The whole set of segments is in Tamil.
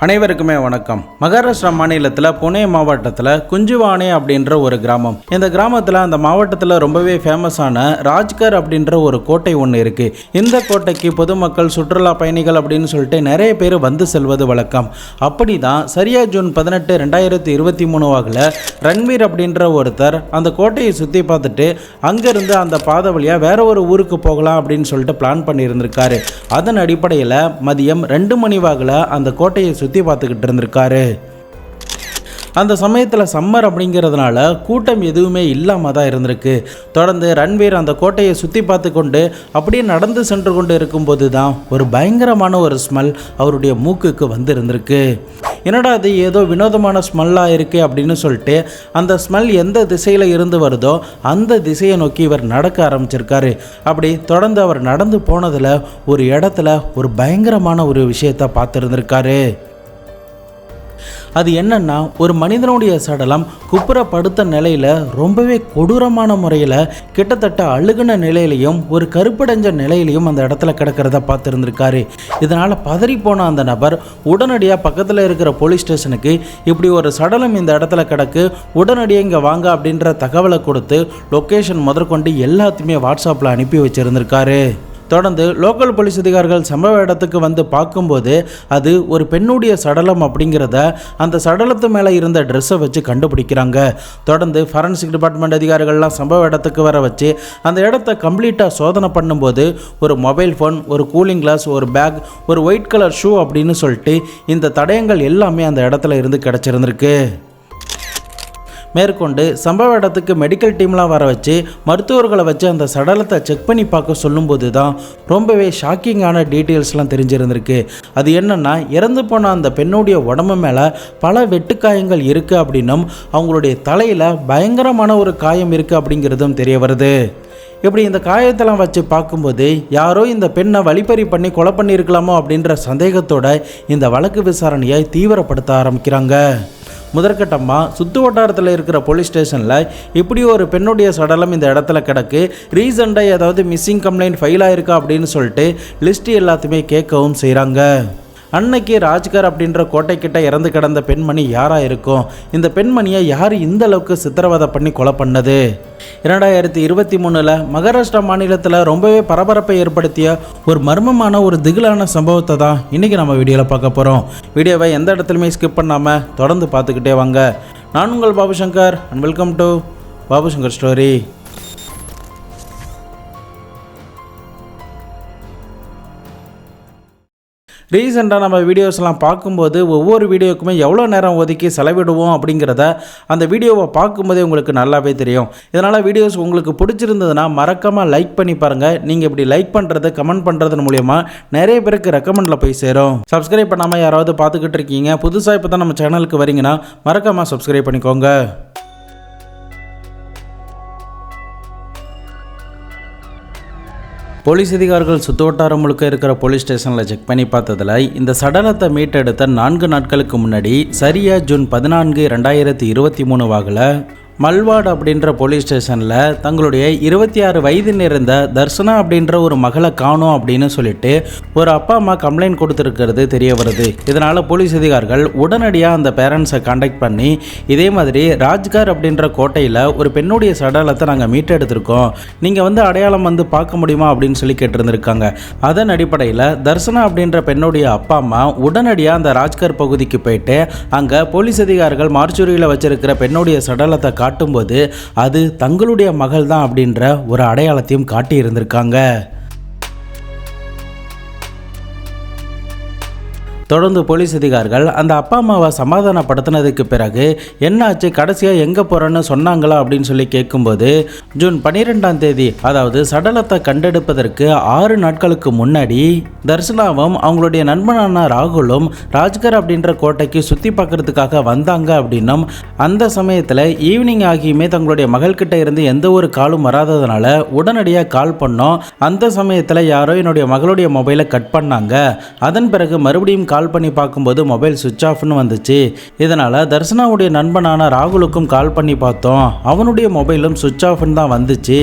அனைவருக்குமே வணக்கம். மகாராஷ்டிரா மாநிலத்தில் புனே மாவட்டத்தில் குஞ்சுவானே அப்படின்ற ஒரு கிராமம். இந்த கிராமத்தில் அந்த மாவட்டத்தில் ரொம்பவே ஃபேமஸான ராஜ்கர் அப்படின்ற ஒரு கோட்டை ஒன்று இருக்கு. இந்த கோட்டைக்கு பொதுமக்கள், சுற்றுலா பயணிகள் அப்படின்னு சொல்லிட்டு நிறைய பேர் வந்து செல்வது வழக்கம். அப்படி தான் சரியா ஜூன் 18, 2023 ரன்வீர் அப்படின்ற ஒருத்தர் அந்த கோட்டையை சுற்றி பார்த்துட்டு அங்கேருந்து அந்த பாதை வழியாக வேற ஒரு ஊருக்கு போகலாம் அப்படின்னு சொல்லிட்டு பிளான் பண்ணியிருந்திருக்காரு. அதன் அடிப்படையில் மதியம் 2 மணி வாக்கில் அந்த கோட்டையை சுற்றி பார்த்துக்கிட்டு இருந்திருக்காரு. அந்த சமயத்தில் சம்மர் அப்படிங்கிறதுனால கூட்டம் எதுவுமே இல்லாமல் தான் இருந்திருக்கு. தொடர்ந்து ரன்வீர் அந்த கோட்டையை சுற்றி பார்த்து கொண்டு அப்படியே நடந்து சென்று கொண்டு இருக்கும்போது தான் ஒரு பயங்கரமான ஒரு ஸ்மெல் அவருடைய மூக்குக்கு வந்து இருந்திருக்கு. என்னடா அது ஏதோ வினோதமான ஸ்மெல்லாக இருக்கு அப்படின்னு சொல்லிட்டு அந்த ஸ்மெல் எந்த திசையில் இருந்து வருதோ அந்த திசையை நோக்கி இவர் நடக்க ஆரம்பிச்சிருக்காரு. அப்படி தொடர்ந்து அவர் நடந்து போனதில் ஒரு இடத்துல ஒரு பயங்கரமான ஒரு விஷயத்தை பார்த்துருந்துருக்காரு. அது என்னன்னா, ஒரு மனிதனுடைய சடலம் குப்புறப்படுத்த நிலையில் ரொம்பவே கொடூரமான முறையில் கிட்டத்தட்ட அழுகுன நிலையிலையும் ஒரு கருப்படைஞ்ச நிலையிலையும் அந்த இடத்துல கிடக்கிறத பார்த்துருந்துருக்காரு. இதனால் பதறி போன அந்த நபர் உடனடியாக பக்கத்தில் இருக்கிற போலீஸ் ஸ்டேஷனுக்கு இப்படி ஒரு சடலம் இந்த இடத்துல கிடக்கு, உடனடியாக இங்கே வாங்க அப்படின்ற தகவலை கொடுத்து லொக்கேஷன் முதற்கொண்டு எல்லாத்தையுமே வாட்ஸ்அப்பில் அனுப்பி வச்சுருந்துருக்காரு. தொடர்ந்து லோக்கல் போலீஸ் அதிகாரிகள் சம்பவ இடத்துக்கு வந்து பார்க்கும்போது அது ஒரு பெண்ணுடைய சடலம் அப்படிங்கிறத அந்த சடலத்து மேலே இருந்த ட்ரெஸ்ஸை வச்சு கண்டுபிடிக்கிறாங்க. தொடர்ந்து ஃபாரன்சிக் டிபார்ட்மெண்ட் அதிகாரிகள்லாம் சம்பவ இடத்துக்கு வர வச்சு அந்த இடத்த கம்ப்ளீட்டாக சோதனை பண்ணும்போது ஒரு மொபைல் ஃபோன், ஒரு கூலிங் கிளாஸ், ஒரு பேக், ஒரு ஒயிட் கலர் ஷூ அப்படின்னு சொல்லிட்டு இந்த தடயங்கள் எல்லாமே அந்த இடத்துல இருந்து கிடச்சிருந்துருக்கு. மேற்கொண்டு சம்பவ இடத்துக்கு மெடிக்கல் டீம்லாம் வர வச்சு மருத்துவர்களை வச்சு அந்த சடலத்தை செக் பண்ணி பார்க்க சொல்லும்போது தான் ரொம்பவே ஷாக்கிங்கான டீட்டெயில்ஸ்லாம் தெரிஞ்சிருந்திருக்கு. அது என்னென்னா, இறந்து போன அந்த பெண்ணுடைய உடம்பு மேலே பல வெட்டுக்காயங்கள் இருக்குது அப்படின்னும் அவங்களுடைய தலையில் பயங்கரமான ஒரு காயம் இருக்குது அப்படிங்கிறதும் தெரிய வருது. இப்படி இந்த காயத்தெல்லாம் வச்சு பார்க்கும்போது யாரோ இந்த பெண்ணை வழிப்பறி பண்ணி கொலை பண்ணியிருக்கலாமோ அப்படின்ற சந்தேகத்தோட இந்த வழக்கு விசாரணையை தீவிரப்படுத்த ஆரம்பிக்கிறாங்க. முதற்கட்டமாக சுற்று வட்டாரத்தில் இருக்கிற போலீஸ் ஸ்டேஷனில் இப்படி ஒரு பெண்ணுடைய சடலம் இந்த இடத்துல கிடக்கு, ரீசெண்டாக ஏதாவது மிஸ்ஸிங் கம்ப்ளைண்ட் ஃபைல் ஆயிருக்கா அப்படின்னு சொல்லிட்டு லிஸ்ட்டு எல்லாத்தையுமே கேட்கவும் செய்கிறாங்க. அன்னைக்கு ராஜ்கர் அப்படின்ற கோட்டைக்கிட்ட இறந்து கிடந்த பெண்மணி யாராக இருக்கும்? இந்த பெண்மணியை யார் இந்த அளவுக்கு சித்திரவதை பண்ணி கொலை பண்ணது? 2023 மகாராஷ்டிரா மாநிலத்தில் ரொம்பவே பரபரப்பை ஏற்படுத்திய ஒரு மர்மமான ஒரு திகிலான சம்பவத்தை தான் இன்றைக்கி நம்ம வீடியோவில் பார்க்க போகிறோம். வீடியோவை எந்த இடத்துலையுமே ஸ்கிப் பண்ணாமல் தொடர்ந்து பார்த்துக்கிட்டே வாங்க. நான் உங்கள் Babu Shankar and welcome to Babu Shankar story. ரீசெண்டாக நம்ம வீடியோஸ்லாம் பார்க்கும்போது ஒவ்வொரு வீடியோக்குமே எவ்வளோ நேரம் ஒதுக்கி செலவிடுவோம் அப்படிங்கிறத அந்த வீடியோவை பார்க்கும்போதே உங்களுக்கு நல்லாவே தெரியும். இதனால் வீடியோஸ் உங்களுக்கு பிடிச்சிருந்ததுன்னா மறக்காமல் லைக் பண்ணி பாருங்கள். நீங்கள் இப்படி லைக் பண்ணுறது, கமெண்ட் பண்ணுறது மூலயமா நிறைய பேருக்கு ரெக்கமெண்டில் போய் சேரும். சப்ஸ்கிரைப் பண்ணாமல் யாராவது பார்த்துக்கிட்டு இருக்கீங்க, புதுசாக இப்போ தான் நம்ம சேனலுக்கு வரீங்கன்னா மறக்காமல் சப்ஸ்கிரைப் பண்ணிக்கோங்க. போலீஸ் அதிகாரிகள் சுற்று வட்டாரம் முழுக்க இருக்கிற போலீஸ் ஸ்டேஷனில் செக் பண்ணி பார்த்ததில் இந்த சடலத்தை மீட்டெடுத்த 4 நாட்களுக்கு முன்னாடி சரியா ஜூன் 14, 2023 மல்வாட் அப்படின்ற போலீஸ் ஸ்டேஷனில் தங்களுடைய 26 வயது நிறைந்த தர்சனா அப்படின்ற ஒரு மகளை காணோம் அப்படின்னு சொல்லிட்டு ஒரு அப்பா அம்மா கம்ப்ளைண்ட் கொடுத்துருக்கிறது தெரிய வருது. இதனால் போலீஸ் அதிகாரிகள் உடனடியாக அந்த பேரண்ட்ஸை கான்டாக்ட் பண்ணி இதே மாதிரி ராஜ்கர் அப்படின்ற கோட்டையில் ஒரு பெண்ணுடைய சடலத்தை நாங்கள் மீட்டெடுத்திருக்கோம், நீங்கள் வந்து அடையாளம் வந்து பார்க்க முடியுமா அப்படின்னு சொல்லி கேட்டிருந்திருக்காங்க. அதன் அடிப்படையில் தர்சனா அப்படின்ற பெண்ணுடைய அப்பா அம்மா உடனடியாக அந்த ராஜ்கர் பகுதிக்கு போயிட்டு அங்கே போலீஸ் அதிகாரிகள் மார்ச்சுரியில் வச்சிருக்கிற பெண்ணுடைய சடலத்தை காட்டும்போது அது தங்களுடைய மகள் தான் அப்படின்ற ஒரு அடையாளத்தையும் காட்டி இருந்திருக்காங்க. தொடர்ந்து போலீஸ் அதிகாரிகள் அந்த அப்பா அம்மாவை சமாதானப்படுத்தினதுக்கு பிறகு என்னாச்சு, கடைசியாக எங்கே போகிறேன்னு சொன்னாங்களா அப்படின்னு சொல்லி கேட்கும்போது ஜூன் 12 அதாவது சடலத்தை கண்டெடுப்பதற்கு 6 நாட்களுக்கு முன்னாடி தர்சனாவும் அவங்களுடைய நண்பனான ராகுலும் ராஜ்கர் அப்படின்ற கோட்டைக்கு சுற்றி பார்க்கறதுக்காக வந்தாங்க அப்படின்னும், அந்த சமயத்தில் ஈவினிங் ஆகியுமே தங்களுடைய மகள்கிட்ட இருந்து எந்த ஒரு காலும் வராததுனால உடனடியாக கால் பண்ணோம். அந்த சமயத்தில் யாரோ என்னுடைய மகளுடைய மொபைலை கட் பண்ணாங்க. அதன் பிறகு மறுபடியும் கால் பண்ணி பார்க்கும்போது மொபைல் சுவிட்ச் ஆஃப்னு வந்துச்சு. இதனால் தர்சனாவுடைய நண்பனான ராகுலுக்கும் கால் பண்ணி பார்த்தோம், அவனுடைய மொபைலும் சுவிட்ச் ஆஃப்னு தான் வந்துச்சு.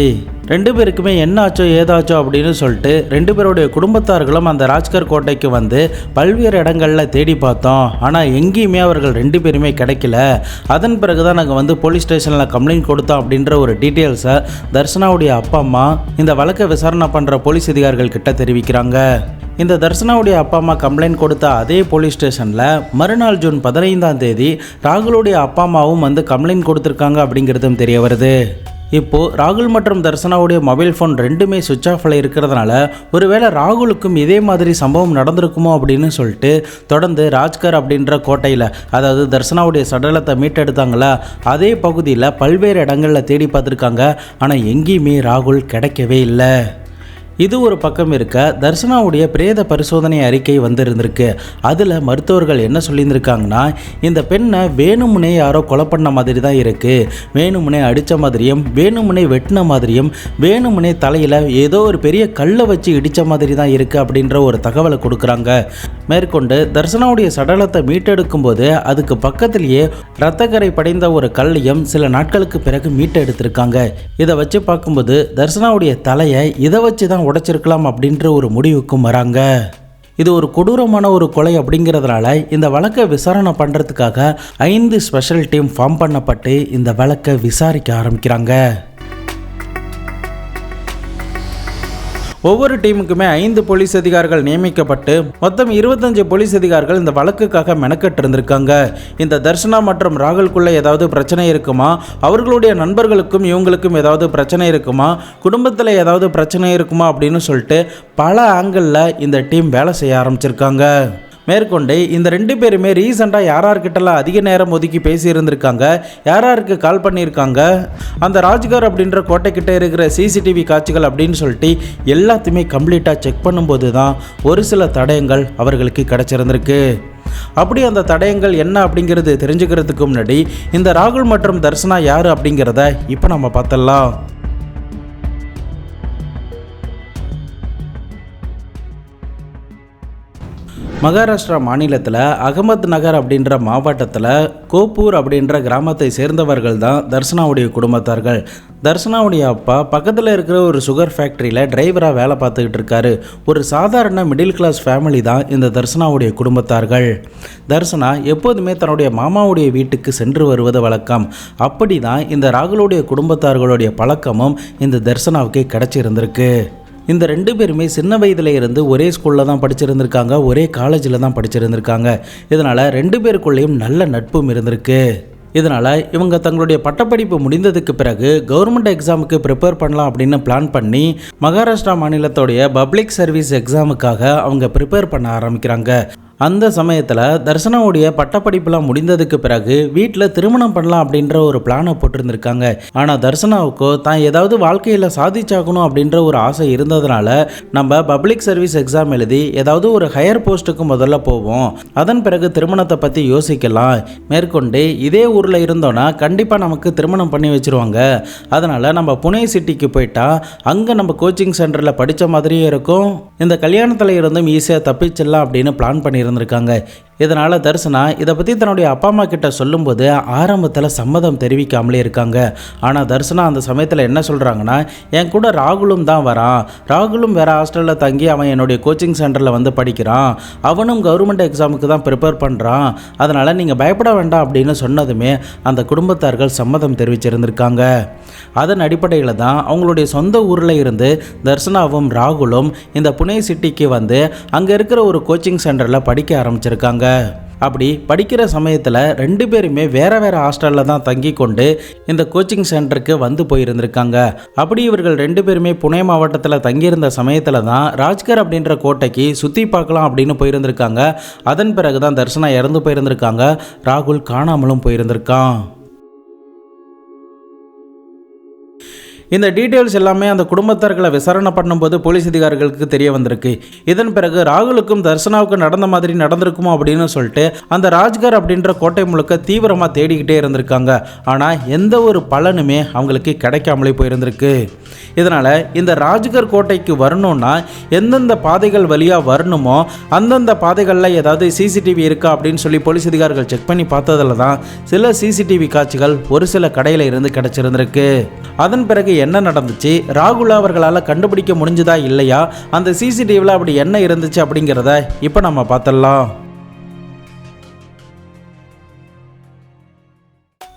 2 பேருக்குமே என்ன ஆச்சோ ஏதாச்சோ அப்படின்னு சொல்லிட்டு 2 பேருடைய குடும்பத்தார்களும் அந்த ராஜ்கர் கோட்டைக்கு வந்து பல்வேறு இடங்களில் தேடி பார்த்தோம். ஆனால் எங்கேயுமே அவர்கள் 2 பேருமே கிடைக்கல. அதன் பிறகு தான் நாங்கள் வந்து போலீஸ் ஸ்டேஷனில் கம்ப்ளைண்ட் கொடுத்தோம் அப்படின்ற ஒரு டீட்டெயில்ஸை தர்சனாவுடைய அப்பா அம்மா இந்த வழக்கை விசாரணை பண்ணுற போலீஸ் அதிகாரிகள் கிட்ட தெரிவிக்கிறாங்க. இந்த தர்சனாவுடைய அப்பா அம்மா கம்ப்ளைண்ட் கொடுத்த அதே போலீஸ் ஸ்டேஷனில் மறுநாள் ஜூன் 15ஆம் தேதி ராகுலுடைய அப்பா அம்மாவும் வந்து கம்ப்ளைண்ட் கொடுத்துருக்காங்க அப்படிங்கிறதும் தெரிய வருது. இப்போது ராகுல் மற்றும் தர்சனாவுடைய மொபைல் ஃபோன் 2மே சுவிட்ச் ஆஃபில் இருக்கிறதுனால ஒருவேளை ராகுலுக்கும் இதே மாதிரி சம்பவம் நடந்திருக்குமோ அப்படின்னு சொல்லிட்டு தொடர்ந்து ராஜ்கர் அப்படின்ற கோட்டையில், அதாவது தர்சனாவுடைய சடலத்தை மீட்டெடுத்தாங்களா அதே பகுதியில் பல்வேறு இடங்களில் தேடி பார்த்துருக்காங்க. ஆனால் எங்கேயுமே ராகுல் கிடைக்கவே இல்லை. இது ஒரு பக்கம் இருக்க, தர்சனாவுடைய பிரேத பரிசோதனை அறிக்கை வந்திருந்திருக்கு. அதில் மருத்துவர்கள் என்ன சொல்லியிருந்திருக்காங்கன்னா, இந்த பெண்ணை வேணுமுனே யாரோ கொலை பண்ண மாதிரி தான் இருக்குது, வேணுமுனே அடித்த மாதிரியும் வேணுமுனே வெட்டின மாதிரியும் வேணுமுனே தலையில் ஏதோ ஒரு பெரிய கல்லை வச்சு இடித்த மாதிரி தான் இருக்குது அப்படின்ற ஒரு தகவலை கொடுக்குறாங்க. மேற்கொண்டு தர்சனாவுடைய சடலத்தை மீட்டெடுக்கும் போது அதுக்கு பக்கத்திலேயே இரத்தக்கரை படைந்த ஒரு கல்லையும் சில நாட்களுக்கு பிறகு மீட்டெடுத்திருக்காங்க. இதை வச்சு பார்க்கும்போது தர்சனாவுடைய தலையை இதை வச்சு தான் உடைச்சிருக்கலாம் அப்படின்ற ஒரு முடிவுக்கும் வராங்க. இது ஒரு கொடூரமான ஒரு கொலை அப்படிங்கிறதுனால இந்த வழக்கை விசாரணை பண்ணுறதுக்காக 5 ஸ்பெஷல் டீம் ஃபார்ம் பண்ணப்பட்டு இந்த வழக்கை விசாரிக்க ஆரம்பிக்கிறாங்க. ஒவ்வொரு டீமுக்குமே 5 போலீஸ் அதிகாரிகள் நியமிக்கப்பட்டு மொத்தம் 25 போலீஸ் அதிகாரிகள் இந்த வழக்குக்காக மெனக்கட்டு இருந்திருக்காங்க. இந்த தர்சனா மற்றும் ராகுலுக்குள்ள ஏதாவது பிரச்சனை இருக்குமா, அவர்களுடைய நண்பர்களுக்கும் இவங்களுக்கும் ஏதாவது பிரச்சனை இருக்குமா, குடும்பத்தில் ஏதாவது பிரச்சனை இருக்குமா அப்படின்னு சொல்லிட்டு பல ஆங்கிளில் இந்த டீம் வேலை செய்ய ஆரம்பிச்சிருக்காங்க. மேற்கொண்டு இந்த 2 பேருமே ரீசெண்டாக யார்கிட்டலாம் அதிக நேரம் ஒதுக்கி பேசியிருந்திருக்காங்க, யாருக்கு கால் பண்ணியிருக்காங்க, அந்த ராஜ்கர் அப்படின்ற கோட்டைக்கிட்ட இருக்கிற சிசிடிவி காட்சிகள் அப்படின்னு சொல்லிட்டு எல்லாத்தையுமே கம்ப்ளீட்டாக செக் பண்ணும்போது தான் ஒரு சில தடயங்கள் அவர்களுக்கு கிடச்சிருந்திருக்கு. அப்படி அந்த தடயங்கள் என்ன அப்படிங்கிறது தெரிஞ்சுக்கிறதுக்கு முன்னாடி இந்த ராகுல் மற்றும் தர்சனா யார் அப்படிங்கிறத இப்போ நம்ம பார்த்தலாம். மகாராஷ்டிரா மாநிலத்தில் அகமத் நகர் அப்படின்ற மாவட்டத்தில் கோப்பூர் அப்படின்ற கிராமத்தை சேர்ந்தவர்கள் தான் தர்சனாவுடைய குடும்பத்தார்கள். தர்சனாவுடைய அப்பா பக்கத்தில் இருக்கிற ஒரு சுகர் ஃபேக்ட்ரியில் டிரைவராக வேலை பார்த்துக்கிட்டு இருக்காரு. ஒரு சாதாரண மிடில் கிளாஸ் ஃபேமிலி தான் இந்த தர்சனாவுடைய குடும்பத்தார்கள். தர்சனா எப்போதுமே தன்னுடைய மாமாவுடைய வீட்டுக்கு சென்று வருவது வழக்கம். அப்படி தான் இந்த ராகுலுடைய குடும்பத்தார்களுடைய பழக்கமும் இந்த தர்சனாவுக்கு கிடச்சிருந்திருக்கு. இந்த 2 பேருமே சின்ன வயதில் இருந்து ஒரே ஸ்கூலில் தான் படிச்சிருந்திருக்காங்க, ஒரே காலேஜில் தான் படிச்சிருந்திருக்காங்க. இதனால் 2 பேருக்குள்ளேயும் நல்ல நட்பும் இருந்திருக்கு. இதனால் இவங்க தங்களுடைய பட்டப்படிப்பு முடிந்ததுக்கு பிறகு கவர்மெண்ட் எக்ஸாமுக்கு ப்ரிப்பேர் பண்ணலாம் அப்படின்னு பிளான் பண்ணி மகாராஷ்டிரா மாநிலத்தோடைய பப்ளிக் சர்வீஸ் எக்ஸாமுக்காக அவங்க ப்ரிப்பேர் பண்ண ஆரம்பிக்கிறாங்க. அந்த சமயத்தில் தர்சனாவுடைய பட்டப்படிப்புலாம் முடிந்ததுக்கு பிறகு வீட்டில் திருமணம் பண்ணலாம் அப்படின்ற ஒரு பிளானை போட்டிருந்திருக்காங்க. ஆனால் தர்சனாவுக்கோ தான் ஏதாவது வாழ்க்கையில் சாதிச்சாகணும் அப்படின்ற ஒரு ஆசை இருந்ததுனால நம்ம பப்ளிக் சர்வீஸ் எக்ஸாம் எழுதி ஏதாவது ஒரு ஹையர் போஸ்ட்டுக்கு முதல்ல போவோம், அதன் பிறகு திருமணத்தை பற்றி யோசிக்கலாம், மேற்கொண்டு இதே ஊரில் இருந்தோன்னா கண்டிப்பாக நமக்கு திருமணம் பண்ணி வச்சுருவாங்க, அதனால் நம்ம புனே சிட்டிக்கு போயிட்டா அங்கே நம்ம கோச்சிங் சென்டரில் படித்த மாதிரியும் இருக்கும், இந்த கல்யாணத்தில் இருந்தும் ஈஸியாக தப்பிச்சிடலாம் அப்படின்னு பிளான் பண்ணியிருந்தாங்க. இதனால் தர்சனா இதை பற்றி தன்னுடைய அப்பா அம்மா கிட்ட சொல்லும்போது ஆரம்பத்தில் சம்மதம் தெரிவிக்காமலே இருக்காங்க. ஆனால் தர்சனா அந்த சமயத்தில் என்ன சொல்கிறாங்கன்னா, என் கூட ராகுலும் தான் வரான், ராகுலும் வேறு ஹாஸ்டலில் தங்கி அவன் என்னுடைய கோச்சிங் சென்டரில் வந்து படிக்கிறான், அவனும் கவர்மெண்ட் எக்ஸாமுக்கு தான் ப்ரிப்பேர் பண்ணுறான், அதனால் நீங்கள் பயப்பட வேண்டாம் அப்படின்னு சொன்னதுமே அந்த குடும்பத்தார்கள் சம்மதம் தெரிவிச்சிருந்திருக்காங்க. அதன் அடிப்படையில் தான் அவங்களுடைய சொந்த ஊரில் இருந்து தர்சனாவும் ராகுலும் இந்த புனே சிட்டிக்கு வந்து அங்கே இருக்கிற ஒரு கோச்சிங் சென்டரில் படிக்க ஆரம்பிச்சிருக்காங்க. அப்படி படிக்கிற சமயத்தில் 2 பேருமே வேறு ஹாஸ்டலில் தான் தங்கி கொண்டு இந்த கோச்சிங் சென்டருக்கு வந்து போயிருந்திருக்காங்க. அப்படி இவர்கள் 2 பேருமே புனே மாவட்டத்தில் தங்கியிருந்த சமயத்தில் தான் ராஜ்கர் அப்படின்ற கோட்டைக்கு சுற்றி பார்க்கலாம் அப்படின்னு போயிருந்திருக்காங்க. அதன் பிறகு தான் தர்சனா இறந்து போயிருந்திருக்காங்க, ராகுல் காணாமலும் போயிருந்திருக்கான். இந்த டீட்டெயில்ஸ் எல்லாமே அந்த குடும்பத்தார்களை விசாரணை பண்ணும்போது போலீஸ் அதிகாரிகளுக்கு தெரிய வந்திருக்கு. இதன் பிறகு ராகுலுக்கும் தர்சனாவுக்கும் நடந்த மாதிரி நடந்திருக்குமோ அப்படின்னு சொல்லிட்டு அந்த ராஜ்கர் அப்படின்ற கோட்டை முழுக்க தீவிரமாக தேடிக்கிட்டே இருந்திருக்காங்க. ஆனால் எந்த ஒரு பலனுமே அவங்களுக்கு கிடைக்காமலே போயிருந்திருக்கு. இதனால் இந்த ராஜ்கர் கோட்டைக்கு வரணும்னா எந்தெந்த பாதைகள் வழியாக வரணுமோ அந்தந்த பாதைகளில் ஏதாவது சிசிடிவி இருக்கா அப்படின்னு சொல்லி போலீஸ் அதிகாரிகள் செக் பண்ணி பார்த்ததில் தான் சில சிசிடிவி காட்சிகள் ஒரு சில கடையில் இருந்து கிடைச்சிருந்திருக்கு. அதன் பிறகு என்ன நடந்துச்சு, ராகுல் அவர்களால் கண்டுபிடிக்க முடிஞ்சதா இல்லையா, அந்த சிசிடிவியில் அப்படி என்ன இருந்துச்சு அப்படிங்கிறத இப்போ நம்ம பார்த்துடலாம்.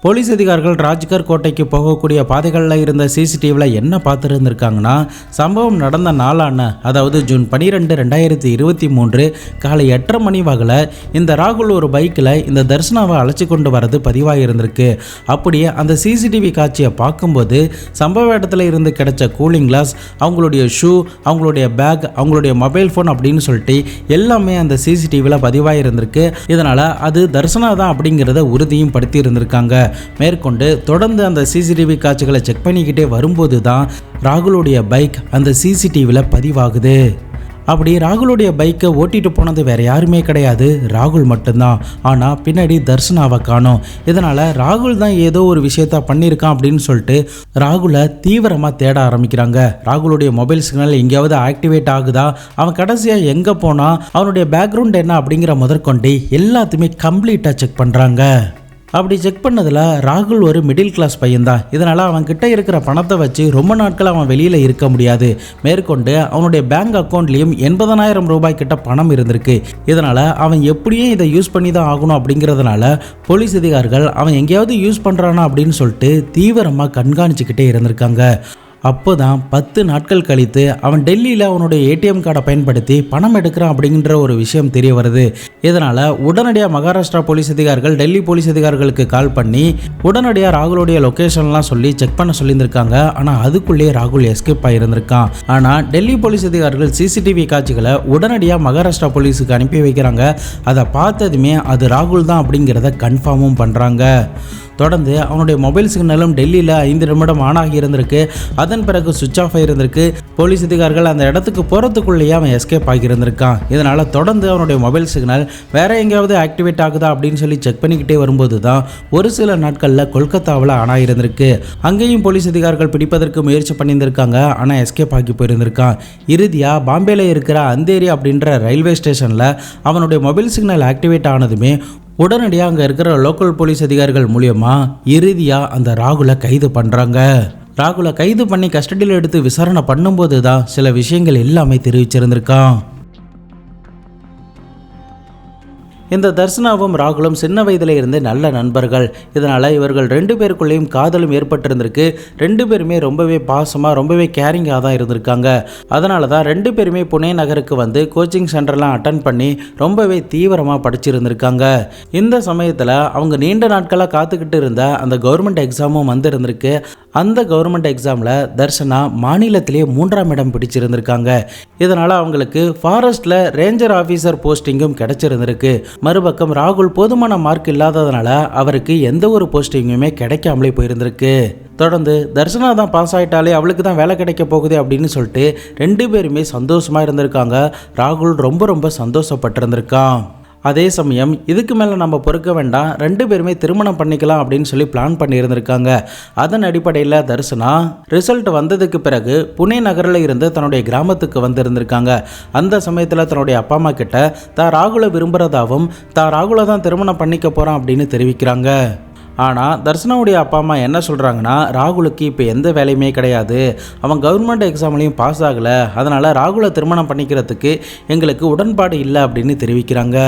போலீஸ் அதிகாரிகள் ராஜ்கர் கோட்டைக்கு போகக்கூடிய பாதைகளில் இருந்த சிசிடிவியில் என்ன பார்த்துருந்துருக்காங்கன்னா, சம்பவம் நடந்த நாளான அதாவது ஜூன் 12, 2023 காலை 8:30 மணி வாக்கில் இந்த ராகுல் ஒரு பைக்கில் இந்த தர்சனாவை அழைச்சி கொண்டு வரது பதிவாக இருந்திருக்கு. அப்படியே அந்த சிசிடிவி காட்சியை பார்க்கும்போது சம்பவ இடத்துல இருந்து கிடைச்ச கூலிங் கிளாஸ், அவங்களுடைய ஷூ, அவங்களுடைய பேக், அவங்களுடைய மொபைல் ஃபோன் அப்படின்னு சொல்லிட்டு எல்லாமே அந்த சிசிடிவியில் பதிவாக இருந்திருக்கு. இதனால் அது தர்சனா தான் அப்படிங்கிறத உறுதியும் படுத்தி இருந்திருக்காங்க. மேற்கொண்டு தொடர்ந்து அந்த சிசிடிவி காட்சிகளை செக் பண்ணிக்கிட்டே வரும்போது தான் ராகுலுடைய பைக் அந்த சிசிடிவியில் பதிவாகுது. அப்படி ராகுலுடைய பைக்கை ஓட்டிட்டு போனது வேற யாருமே கிடையாது, ராகுல் மட்டும்தான். ஆனால் பின்னாடி தர்சனாவை காணோம். இதனால் ராகுல் தான் ஏதோ ஒரு விஷயத்த பண்ணியிருக்கான் அப்படின்னு சொல்லிட்டு ராகுலை தீவிரமாக தேட ஆரம்பிக்கிறாங்க. ராகுலுடைய மொபைல் சிக்னல் எங்கேயாவது ஆக்டிவேட் ஆகுதா, அவன் கடைசியாக எங்கே போனால், அவனுடைய பேக்ரவுண்ட் என்ன அப்படிங்கிற முதற்கொண்டு எல்லாத்தையுமே கம்ப்ளீட்டாக செக் பண்ணுறாங்க. அப்படி செக் பண்ணதில் ராகுல் ஒரு மிடில் கிளாஸ் பையன்தான். இதனால் அவன் கிட்ட இருக்கிற பணத்தை வச்சு ரொம்ப நாட்கள் அவன் வெளியில் இருக்க முடியாது. மேற்கொண்டு அவனுடைய பேங்க் அக்கௌண்ட்லேயும் 80,000 ரூபாய் கிட்ட பணம் இருந்திருக்கு. இதனால் அவன் எப்படியும் இதை யூஸ் பண்ணி தான் ஆகணும் அப்படிங்கிறதுனால போலீஸ் அதிகாரிகள் அவன் எங்கேயாவது யூஸ் பண்ணுறானா அப்படின்னு சொல்லிட்டு தீவிரமாக கண்காணிச்சுக்கிட்டே இருந்திருக்காங்க. அப்போ தான் 10 நாட்கள் கழித்து அவன் டெல்லியில் அவனுடைய ஏடிஎம் கார்டை பயன்படுத்தி பணம் எடுக்கிறான் அப்படிங்கிற ஒரு விஷயம் தெரிய வருது. இதனால் உடனடியாக மகாராஷ்டிரா போலீஸ் அதிகாரிகள் டெல்லி போலீஸ் அதிகாரிகளுக்கு கால் பண்ணி உடனடியாக ராகுலுடைய லொக்கேஷன்லாம் சொல்லி செக் பண்ண சொல்லியிருந்திருக்காங்க. ஆனால் அதுக்குள்ளேயே ராகுல் எஸ்கேப் ஆகியிருந்திருக்கான். ஆனால் டெல்லி போலீஸ் அதிகாரிகள் சிசிடிவி காட்சிகளை உடனடியாக மகாராஷ்டிரா போலீஸுக்கு அனுப்பி வைக்கிறாங்க. அதை பார்த்ததுமே அது ராகுல் தான் அப்படிங்கிறத கன்ஃபார்மும் பண்ணுறாங்க. தொடர்ந்து அவனுடைய மொபைல் சிக்னலும் டெல்லியில் 5 நிமிடம் ஆன் ஆகி இருந்திருக்கு. அதன் பிறகு சுவிட்ச் ஆஃப் ஆகியிருந்திருக்கு. போலீஸ் அதிகாரிகள் அந்த இடத்துக்கு போகிறதுக்குள்ளேயே அவன் எஸ்கேப் ஆகியிருந்திருக்கான். இதனால் தொடர்ந்து அவனுடைய மொபைல் சிக்னல் வேற எங்கேயாவது ஆக்டிவேட் ஆகுதா அப்படின்னு சொல்லி செக் பண்ணிக்கிட்டே வரும்போது தான் ஒரு சில நாட்களில் கொல்கத்தாவில் ஆன் ஆகியிருந்திருக்கு. அங்கேயும் போலீஸ் அதிகாரிகள் பிடிப்பதற்கு முயற்சி பண்ணியிருந்திருக்காங்க. ஆனால் எஸ்கேப் ஆகி போயிருந்திருக்கான். இறுதியாக பாம்பேல இருக்கிற அந்தேரி அப்படின்ற ரயில்வே ஸ்டேஷனில் அவனுடைய மொபைல் சிக்னல் ஆக்டிவேட் ஆனதுமே உடனடியாக அங்கே இருக்கிற லோக்கல் போலீஸ் அதிகாரிகள் மூலியமாக இறுதியாக அந்த ராகுலை கைது பண்ணுறாங்க. ராகுலை கைது பண்ணி கஸ்டடியில் எடுத்து விசாரணை பண்ணும்போது தான் சில விஷயங்கள் எல்லாமே தெரிவிச்சிருந்திருக்கான். இந்த தர்சனாவும் ராகுலும் சின்ன வயதில் இருந்து நல்ல நண்பர்கள். இதனால் இவர்கள் 2 பேருக்குள்ளேயும் காதலும் ஏற்பட்டிருந்திருக்கு. 2 பேருமே ரொம்பவே பாசமாக ரொம்பவே கேரிங்காக தான் இருந்திருக்காங்க. அதனால தான் 2 பேருமே புனே நகருக்கு வந்து கோச்சிங் சென்டர்லாம் அட்டன் பண்ணி ரொம்பவே தீவிரமாக படிச்சிருந்திருக்காங்க. இந்த சமயத்தில் அவங்க நீண்ட நாட்களாக காத்துக்கிட்டு இருந்த அந்த கவர்மெண்ட் எக்ஸாமும் வந்து இருந்திருக்கு. அந்த கவர்மெண்ட் எக்ஸாமில் தர்சனா மாநிலத்திலேயே 3ஆம் இடம் பிடிச்சிருந்திருக்காங்க. இதனால் அவங்களுக்கு ஃபாரஸ்ட்டில் ரேஞ்சர் ஆஃபீஸர் போஸ்டிங்கும் கிடைச்சிருந்திருக்கு. மறுபக்கம் ராகுல் போதுமான மார்க் இல்லாததுனால அவருக்கு எந்த ஒரு போஸ்டிங்குமே கிடைக்காமலே போயிருந்திருக்கு. தொடர்ந்து தர்சனா தான் பாஸ் ஆகிட்டாலே அவளுக்கு தான் வேலை கிடைக்க போகுது அப்படின்னு சொல்லிட்டு 2 பேருமே சந்தோஷமாக இருந்திருக்காங்க. ராகுல் ரொம்ப சந்தோஷப்பட்டிருந்திருக்கான். அதே சமயம் இதுக்கு மேலே நம்ம பொறுக்க வேண்டாம், 2 பேருமே திருமணம் பண்ணிக்கலாம் அப்படின்னு சொல்லி பிளான் பண்ணியிருந்திருக்காங்க. அதன் அடிப்படையில் தர்சனா ரிசல்ட் வந்ததுக்கு பிறகு புனே நகரில் இருந்து தன்னுடைய கிராமத்துக்கு வந்திருந்திருக்காங்க. அந்த சமயத்தில் தன்னுடைய அப்பா அம்மா கிட்ட தான் ராகுலை விரும்புகிறதாகவும் தான் ராகுலை தான் திருமணம் பண்ணிக்க போகிறான் அப்படின்னு தெரிவிக்கிறாங்க. ஆனால் தர்சனாவுடைய அப்பா அம்மா என்ன சொல்கிறாங்கன்னா, ராகுலுக்கு இப்போ எந்த வேலையுமே கிடையாது, அவன் கவர்மெண்ட் எக்ஸாம்லேயும் பாஸ் ஆகலை, அதனால் ராகுலை திருமணம் பண்ணிக்கிறதுக்கு எங்களுக்கு உடன்பாடு இல்லை அப்படின்னு தெரிவிக்கிறாங்க.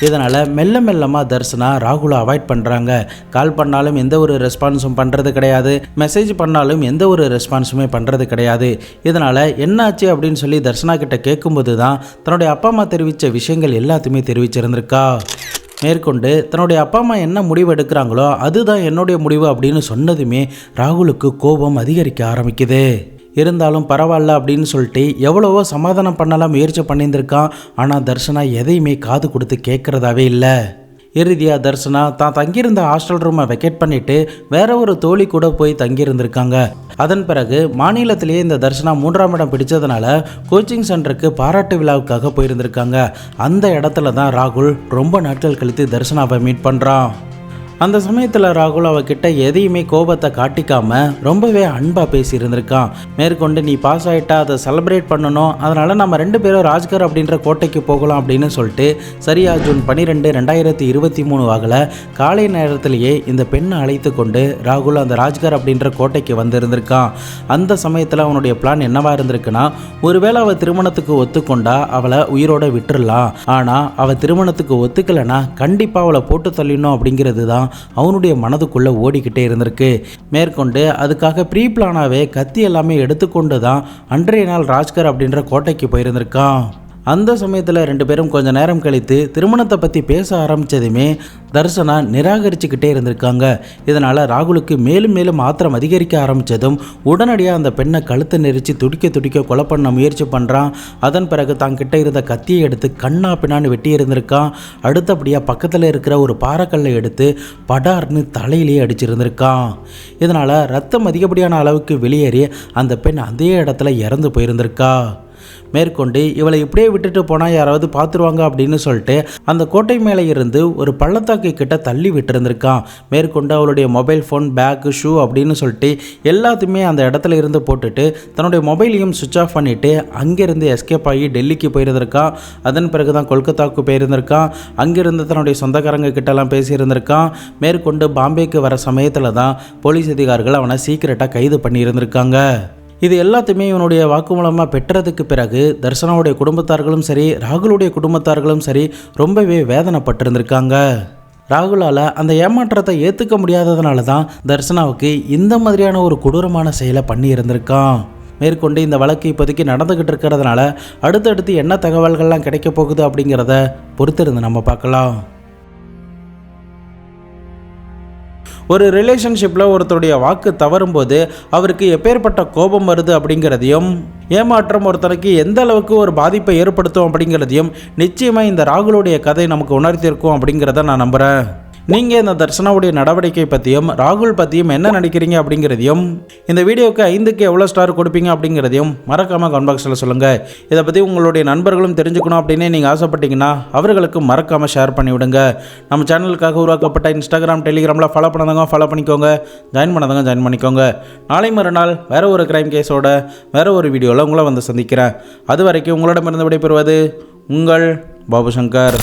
இதனால் மெல்லமாக தர்சனா ராகுலை அவாய்ட் பண்ணுறாங்க. கால் பண்ணாலும் எந்த ஒரு ரெஸ்பான்ஸும் பண்ணுறது கிடையாது, மெசேஜ் பண்ணாலும் எந்த ஒரு ரெஸ்பான்ஸுமே பண்ணுறது கிடையாது. இதனால் என்னாச்சு அப்படின்னு சொல்லி தர்சனா கிட்ட கேட்கும்போது தான் தன்னுடைய அப்பா அம்மா தெரிவித்த விஷயங்கள் எல்லாத்தையுமே தெரிவிச்சிருந்திருக்கா. மேற்கொண்டு தன்னுடைய அப்பா அம்மா என்ன முடிவு எடுக்கிறாங்களோ அதுதான் என்னுடைய முடிவு அப்படின்னு சொன்னதுமே ராகுலுக்கு கோபம் அதிகரிக்க ஆரம்பிக்குது. இருந்தாலும் பரவாயில்ல அப்படின்னு சொல்லிட்டு எவ்வளவோ சமாதானம் பண்ணலாம் முயற்சி பண்ணியிருந்திருக்கான். ஆனால் தர்சனா எதையுமே காது கொடுத்து கேட்குறதாவே இல்லை. இறுதியாக தர்ஷனா தான் தங்கியிருந்த ஹாஸ்டல் ரூமை வெக்கேட் பண்ணிட்டு வேற ஒரு தோழி கூட போய் தங்கியிருந்திருக்காங்க. அதன் பிறகு மாநிலத்திலேயே இந்த தர்ஷனா 3ஆம் இடம் பிடிச்சதுனால கோச்சிங் சென்டருக்கு பாராட்டு விழாவுக்காக போயிருந்திருக்காங்க. அந்த இடத்துல தான் ராகுல் ரொம்ப நாட்கள் கழித்து தர்ஷனாவை மீட் பண்ணுறான். அந்த சமயத்தில் ராகுல் அவகிட்ட எதையுமே கோபத்தை காட்டிக்காம ரொம்பவே அன்பாக பேசியிருந்திருக்கான். மேற்கொண்டு நீ பாஸ் ஆகிட்டா அதை செலிப்ரேட் பண்ணணும், அதனால் நம்ம 2 பேரும் ராஜ்கர் அப்படின்ற கோட்டைக்கு போகலாம் அப்படின்னு சொல்லிட்டு சரியா ஜூன் 12, 2023 வாகல காலை நேரத்திலேயே இந்த பெண்ணை அழைத்து கொண்டு ராகுல் அந்த ராஜ்கர் அப்படின்ற கோட்டைக்கு வந்திருந்திருக்கான். அந்த சமயத்தில் அவனுடைய பிளான் என்னவா இருந்திருக்குன்னா, ஒருவேளை அவள் திருமணத்துக்கு ஒத்துக்கொண்டா அவளை உயிரோட விட்டுறலாம், ஆனால் அவள் திருமணத்துக்கு ஒத்துக்கலைன்னா கண்டிப்பாக அவளை போட்டு தள்ளிடணும் அப்படிங்கிறது தான் அவனுடைய மனதுக்குள்ள ஓடிக்கிட்டே இருந்திருக்கு. மேற்கொண்டு அதுக்காக ப்ரீ பிளானாவே கத்தி எல்லாமே எடுத்துக்கொண்டு தான் அன்றைய நாள் ராஜ்கர் அப்படின்ற கோட்டைக்கு போயிருந்திருக்கான். அந்த சமயத்தில் 2 பேரும் கொஞ்ச நேரம் கழித்து திருமணத்தை பற்றி பேச ஆரம்பித்ததுமே தர்ஷனா நிராகரிச்சுக்கிட்டே இருந்திருக்காங்க. இதனால் ராகுலுக்கு மேலும் மேலும் ஆத்திரம் அதிகரிக்க ஆரம்பித்ததும் உடனடியாக அந்த பெண்ணை கழுத்தை நெரிச்சு துடிக்க கொலை பண்ண முயற்சி பண்ணுறான். அதன் பிறகு தாங்கிட்ட இருந்த கத்தியை எடுத்து கண்ணா பின்னான்னு வெட்டி இருந்திருக்கான். அடுத்தபடியாக பக்கத்தில் இருக்கிற ஒரு பாறைக்கல்லை எடுத்து படார்னு தலையிலேயே அடிச்சிருந்திருக்கான். இதனால் ரத்தம் அதிகப்படியான அளவுக்கு வெளியேறி அந்த பெண் அதே இடத்துல இறந்து போயிருந்திருக்கா. மேற்கொண்டு இவளை இப்படியே விட்டுட்டு போனால் யாராவது பார்த்துருவாங்க அப்படின்னு சொல்லிட்டு அந்த கோட்டை மேலே இருந்து ஒரு பள்ளத்தாக்கு கிட்ட தள்ளி விட்டுருந்துருக்கான். மேற்கொண்டு அவளுடைய மொபைல் ஃபோன், பேக்கு, ஷூ அப்படின்னு சொல்லிட்டு எல்லாத்தையுமே அந்த இடத்துல இருந்து போட்டுட்டு தன்னுடைய மொபைலையும் சுவிட்ச் ஆஃப் பண்ணிவிட்டு அங்கேருந்து எஸ்கேப் ஆகி டெல்லிக்கு போயிருந்திருக்கான். அதன் பிறகு தான் கொல்கத்தாவுக்கு போயிருந்திருக்கான். அங்கேருந்து தன்னுடைய சொந்தக்காரங்க கிட்டலாம் பேசியிருந்திருக்கான். மேற்கொண்டு பாம்பேக்கு வர சமயத்தில் தான் போலீஸ் அதிகாரிகள் அவனை சீக்கிரட்டாக கைது பண்ணியிருந்திருக்காங்க. இது எல்லாத்தையுமே இவனுடைய வாக்குமூலமாக பெற்றதுக்கு பிறகு தர்ஷனாவுடைய குடும்பத்தார்களும் சரி, ராகுலுடைய குடும்பத்தார்களும் சரி ரொம்பவே வேதனைப்பட்டிருந்திருக்காங்க. ராகுலால் அந்த ஏமாற்றத்தை ஏற்றுக்க முடியாததுனால தான் தர்ஷனாவுக்கு இந்த மாதிரியான ஒரு கொடூரமான செயலை பண்ணி இருந்திருக்கான். மேற்கொண்டு இந்த வழக்கு இப்போதைக்கு நடந்துக்கிட்டு இருக்கிறதுனால அடுத்தடுத்து என்ன தகவல்கள்லாம் கிடைக்க போகுது அப்படிங்கிறத பொறுத்திருந்து நம்ம பார்க்கலாம். ஒரு ரிலேஷன்ஷிப்பில் ஒருத்தருடைய வாக்கு தவறும்போது அவருக்கு எப்பேற்பட்ட கோபம் வருது அப்படிங்கிறதையும், ஏமாற்றம் ஒருத்தருக்கு எந்த அளவுக்கு ஒரு பாதிப்பை ஏற்படுத்தும் அப்படிங்கிறதையும் நிச்சயமாக இந்த ராகுலுடைய கதை நமக்கு உணர்த்தியிருக்கும் அப்படிங்கிறத நான் நம்புகிறேன். நீங்கள் இந்த தர்ஷனாவுடைய நடவடிக்கை பற்றியும் ராகுல் பற்றியும் என்ன நினைக்கிறீங்க அப்படிங்கிறதையும், இந்த வீடியோவுக்கு 5க்கு எவ்வளோ ஸ்டார் கொடுப்பீங்க அப்படிங்கிறதையும் மறக்காமல் கமெண்ட் பாக்ஸில் சொல்லுங்கள். இதை பற்றி உங்களுடைய நண்பர்களும் தெரிஞ்சுக்கணும் அப்படின்னு நீங்கள் ஆசைப்பட்டீங்கன்னா அவர்களுக்கு மறக்காமல் ஷேர் பண்ணிவிடுங்க. நம்ம சேனலுக்காக உருவாக்கப்பட்ட இன்ஸ்டாகிராம், டெலிகிராமில் ஃபாலோ பண்ணாதவங்க ஃபாலோ பண்ணிக்கோங்க, ஜாயின் பண்ணாதவங்க ஜாயின் பண்ணிக்கோங்க. நாளை மறுநாள் வேறு ஒரு கிரைம் கேஸோட வேறு ஒரு வீடியோவில் உங்களை வந்து சந்திக்கிறேன். அது வரைக்கும் உங்களிடமிருந்து விடைபெறுவது உங்கள் பாபு சங்கர்.